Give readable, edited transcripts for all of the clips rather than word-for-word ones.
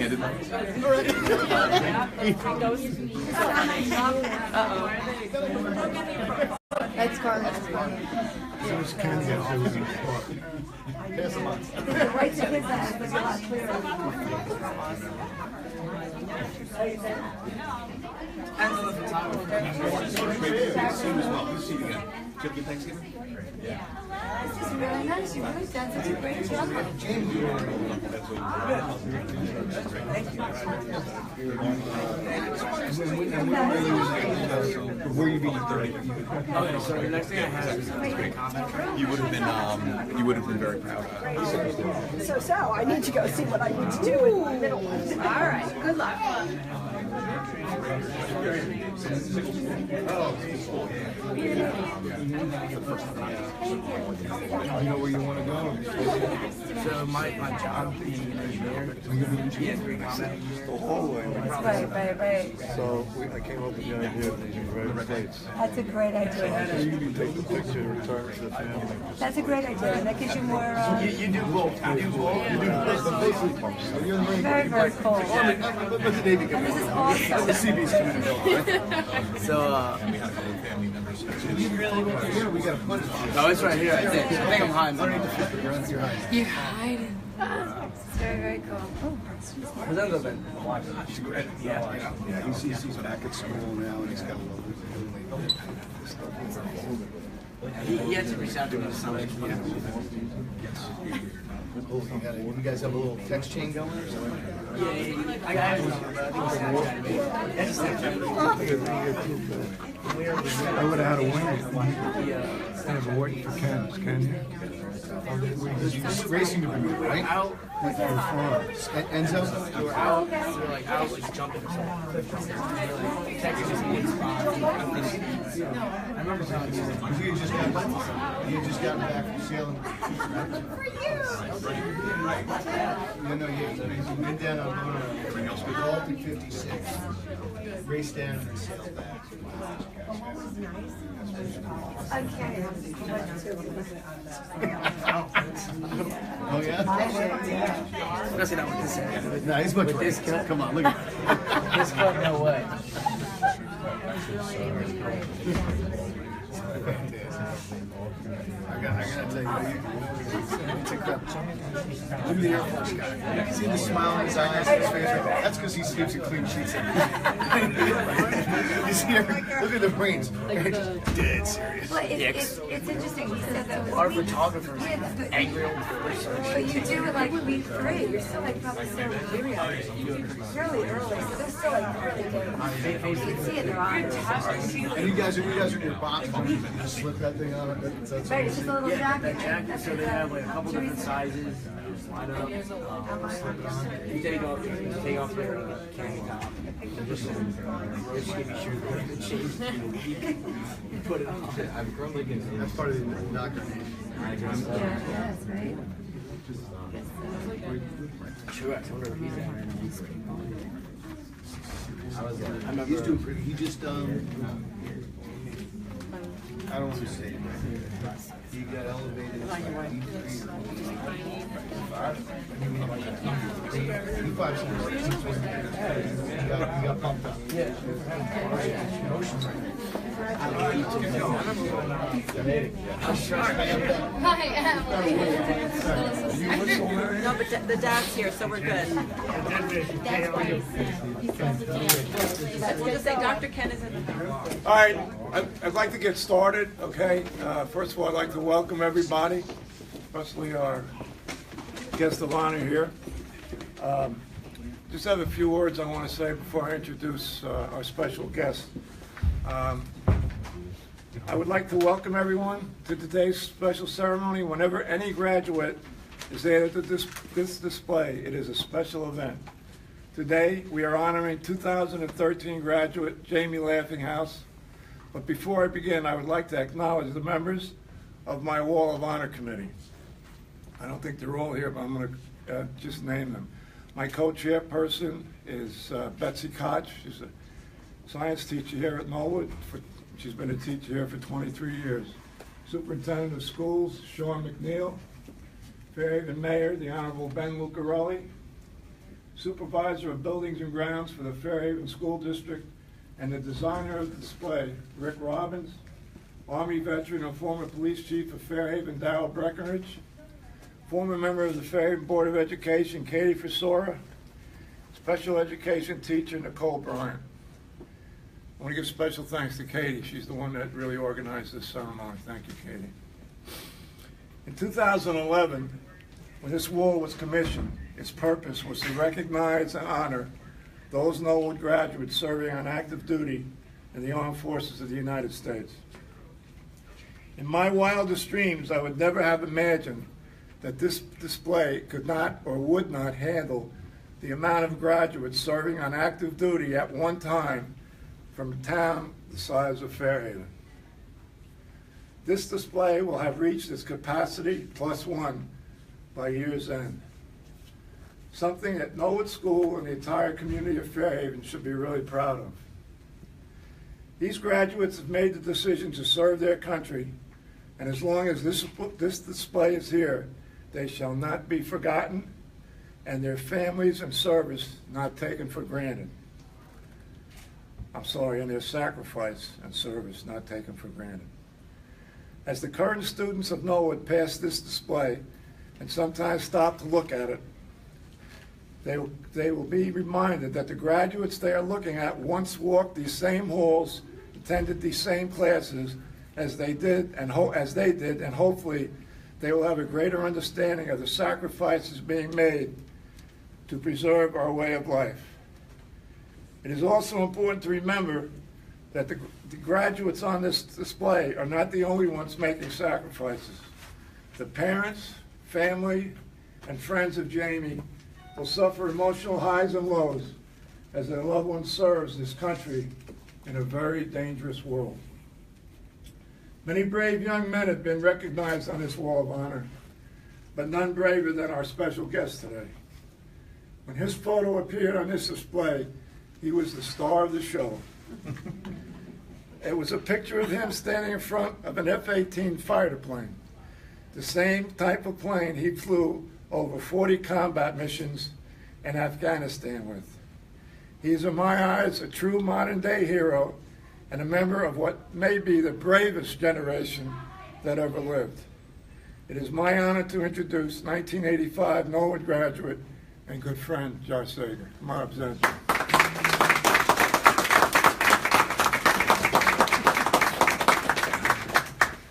Candid. That's Carlos. So it's candy out there in the park. Right to his eyes, but a lot clearer. This is really nice. You really done such a great job. Where you being 30? Okay, so the next thing I have is a great comment. You would have been very proud of that. So, I need to go see what I need to do with my middle one. All right. Good luck. You know where you want to go? So my job being an engineer, yeah, great comment. The hallway. Right. So I came up with the idea of these red plates. That's a great idea. So you can take the picture and return it to the family. That's a great idea. And that gives you more. You do both. You do both. You do both. Very, very cool. Let the Navy come And this is in. awesome. The Seabees come in. So, We had a couple of family members. Here, we got to put it on. no, it's right here. I think I'm hiding underneath the filter. You're hiding. It's very, very cool. Has that been? Yeah, he's back at school now, and he's got a little He had to reach out to me to something. You guys have a little text chain going or something? Yeah. I got his number, but I think it's I would have had a win. Kind of award for Ken you? He's racing to be right? out. Enzo? We were out. We were like out, like jumping or something. Texas just needs spots. I remember telling you. You just got back from sailing. For you. You've been down on Baltic 56. Raced down and sailed back. Okay. Oh yeah? Especially not with this area. No, he's much With this better. cut. Come on, look at it. This cut, no way. I gotta tell you, it's incredible. Look at the Air Force guy. See the smile in his eyes, his face right there. That's because he sleeps in clean sheets. You see, look at the brains. Dead serious. Well, it's interesting. You said that Our was week. photographers, Yeah, angry old person. but you do it like week 3. You're still like probably still really early. So they're still like early days. You can see it in their eyes. And you guys are in your box. You just slip that thing on. That's Right, it's just a little jacket. That jacket, so they have like a couple different sizes. Line up. You take off your carry top. Just give you shoes. You put it on. That's part of the doctor. Yes, right? Truex, I wonder if he's there. He's doing pretty. He just I don't want to say it. He got elevated. He got pumped up. Yeah. Hi, Emily. No, but the dad's here, so we're good. That's why We'll just say Dr. Ken is in the house. All right, I'd like to get started, okay? First of all, I'd like to welcome everybody, especially our guest of honor here. Just have a few words I want to say before I introduce our special guest. I would like to welcome everyone to today's special ceremony. Whenever any graduate is added to this display, it is a special event. Today, we are honoring 2013 graduate Jamie Laughinghouse. But before I begin, I would like to acknowledge the members of my Wall of Honor Committee. I don't think they're all here, but I'm going to just name them. My co-chairperson is Betsy Koch. She's a science teacher here at Knollwood. She's been a teacher here for 23 years. Superintendent of Schools, Sean McNeil. Fairhaven Mayor, the Honorable Ben Lucarelli. Supervisor of Buildings and Grounds for the Fairhaven School District, and the designer of the display, Rick Robbins, Army veteran and former police chief of Fairhaven, Darrell Breckenridge, former member of the Fairhaven Board of Education, Katie Frisora, special education teacher, Nicole Bryant. I want to give special thanks to Katie. She's the one that really organized this ceremony. Thank you, Katie. In 2011, when this wall was commissioned, its purpose was to recognize and honor those Knollwood graduates serving on active duty in the armed forces of the United States. In my wildest dreams, I would never have imagined that this display could not or would not handle the amount of graduates serving on active duty at one time from a town the size of Fairhaven. This display will have reached its capacity +1 by year's end. Something that Knollwood School and the entire community of Fairhaven should be really proud of. These graduates have made the decision to serve their country, and as long as this display is here, they shall not be forgotten, and their families and service not taken for granted. I'm sorry, and their sacrifice and service not taken for granted. As the current students of Knollwood pass this display and sometimes stop to look at it, they will be reminded that the graduates they are looking at once walked these same halls, attended these same classes as they did, and hopefully they will have a greater understanding of the sacrifices being made to preserve our way of life. It is also important to remember that the graduates on this display are not the only ones making sacrifices. The parents, family, and friends of Jamie will suffer emotional highs and lows as their loved one serves this country in a very dangerous world. Many brave young men have been recognized on this wall of honor, but none braver than our special guest today. When his photo appeared on this display, he was the star of the show. It was a picture of him standing in front of an F-18 fighter plane, the same type of plane he flew over 40 combat missions in Afghanistan with. He is, in my eyes, a true modern-day hero and a member of what may be the bravest generation that ever lived. It is my honor to introduce 1985 Knollwood graduate and good friend, Josh Sager. Come on up, Zen.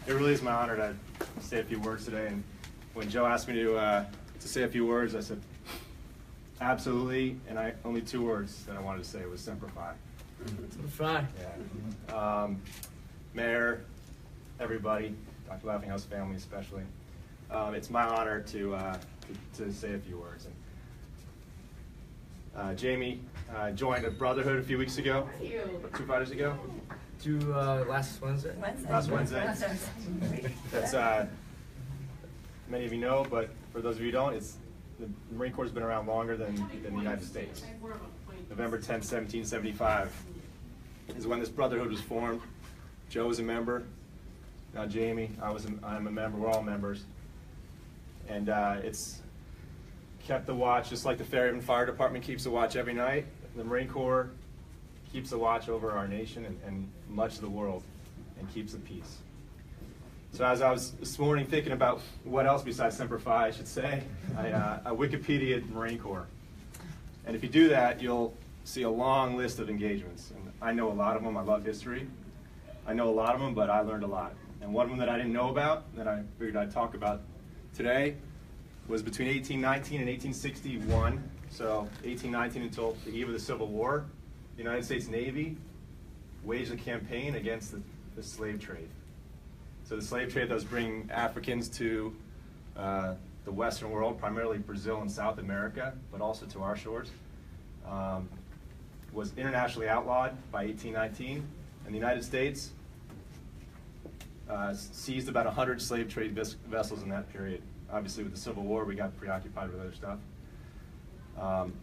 It really is my honor to say a few words today. And when Joe asked me to say a few words, I said, absolutely. And only 2 words that I wanted to say was Semper Fi. Semper Fi. Yeah. Mayor, everybody, Dr. Laughinghouse family especially. It's my honor to say a few words. And Jamie joined a brotherhood a few weeks ago, 2 Fridays ago. Last Wednesday. Last Wednesday. That's many of you know, but for those of you who don't, the Marine Corps has been around longer than the United States. November 10th, 1775 is when this brotherhood was formed. Joe was a member. Now Jamie, I'm a member. We're all members, and it's kept the watch, just like the Fairhaven Fire Department keeps a watch every night. The Marine Corps keeps a watch over our nation and much of the world, and keeps the peace. So as I was this morning thinking about what else besides Semper Fi I should say, I Wikipedia'd Marine Corps. And if you do that, you'll see a long list of engagements. And I know a lot of them. I love history. I know a lot of them, but I learned a lot. And one of them that I didn't know about, that I figured I'd talk about today, was between 1819 and 1861. So 1819 until the eve of the Civil War, the United States Navy waged a campaign against the slave trade. So the slave trade that was bringing Africans to the Western world, primarily Brazil and South America, but also to our shores, was internationally outlawed by 1819. And the United States seized about 100 slave trade vessels in that period. Obviously, with the Civil War, we got preoccupied with other stuff.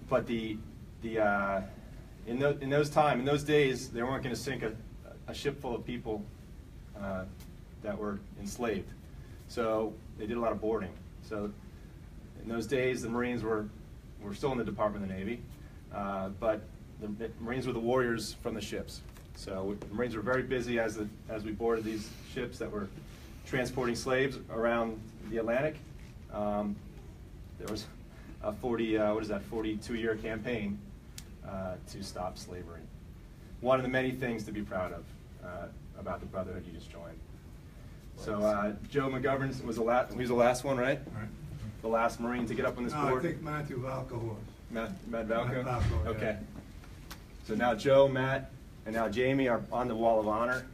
But in those days, they weren't going to sink a ship full of people that were enslaved. So they did a lot of boarding. So in those days, the Marines were we're still in the Department of the Navy, but the Marines were the warriors from the ships. So the Marines were very busy as we boarded these ships that were transporting slaves around the Atlantic. There was a 42-year campaign to stop slavery. One of the many things to be proud of about the brotherhood you just joined. So Joe McGovern was the last one, right? Right. The last Marine to get up on this No, board. I think Matthew Valco was. Matt Valco? Matt Valco, yeah. Okay. So now Joe, Matt, and now Jamie are on the Wall of Honor.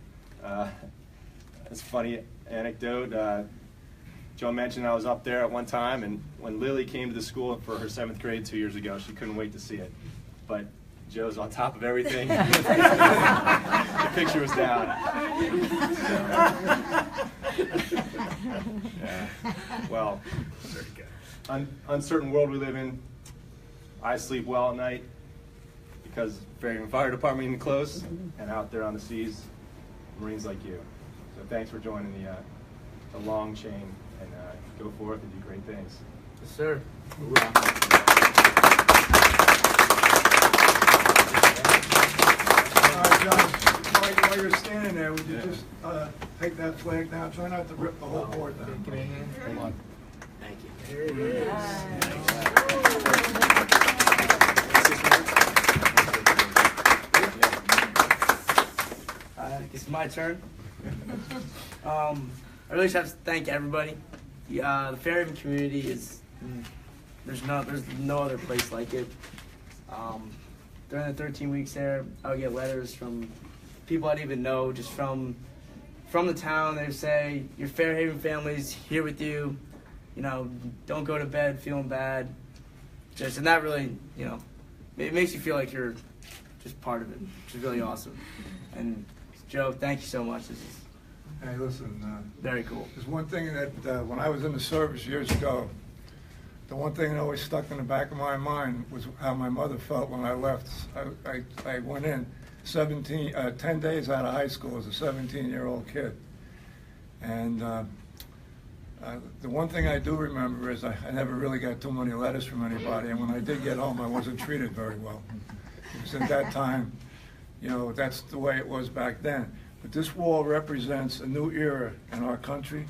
It's a funny anecdote. Joe mentioned I was up there at one time, and when Lily came to the school for her 7th grade 2 years ago, she couldn't wait to see it. But Joe's on top of everything. The picture was down. Yeah. Well, uncertain world we live in. I sleep well at night because Fairhaven Fire Department is close, and out there on the seas, Marines like you. So thanks for joining the long chain, and go forth and do great things. Yes, sir. All right, John, while you're standing there, would you just take that flag down? Try not to rip the whole board down. Hold on. Thank you. It's my turn. I really just have to thank everybody. The Fairhaven community is there's no other place like it. During the 13 weeks there, I would get letters from people I didn't even know, just from the town. They would say, "Your Fairhaven family's here with you. You know, don't go to bed feeling bad." And that really, it makes you feel like you're just part of it, which is really awesome. And Joe, thank you so much. This is Hey, listen, very cool. there's one thing that when I was in the service years ago, the one thing that always stuck in the back of my mind was how my mother felt when I left. I went in 10 days out of high school as a 17-year-old kid. And the one thing I do remember is I never really got too many letters from anybody, and when I did get home, I wasn't treated very well. Because at that time, that's the way it was back then. But this wall represents a new era in our country.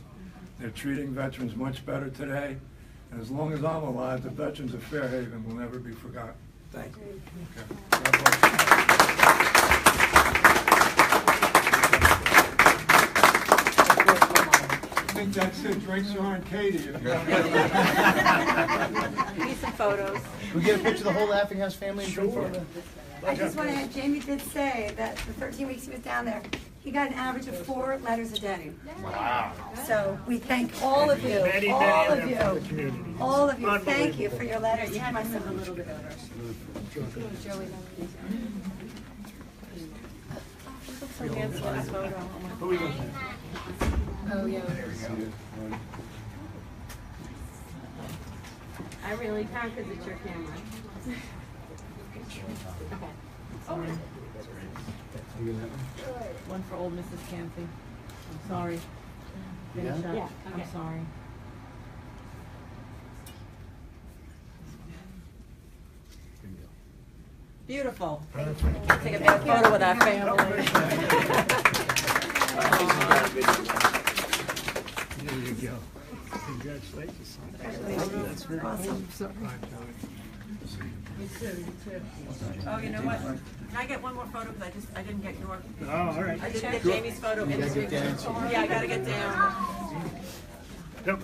They're treating veterans much better today. And as long as I'm alive, the veterans of Fairhaven will never be forgotten. Thank you. Okay. God bless you. I think that's it. Drinks are on Katie. If you want to Need some photos. We get a picture of the whole Laughinghouse family and drink for them. I just want to add, Jamie did say that the 13 weeks he was down there, he got an average of 4 letters a day. Wow. So we thank all of you, Many, all many of of them you, from the community. all of you. Thank you for your letters. You had my son a little bit over. Oh, yeah. I really can't because it's your camera. One for old Mrs. Campy. I'm sorry. Finish up. Yeah, okay. I'm sorry. Beautiful. Take a big photo with our family. There you go. Congratulations. That's very awesome. Oh, you know what? Can I get one more photo? Because I didn't get your. Oh, all right. I didn't get Jamie's photo. Yeah, I gotta get down. Yep.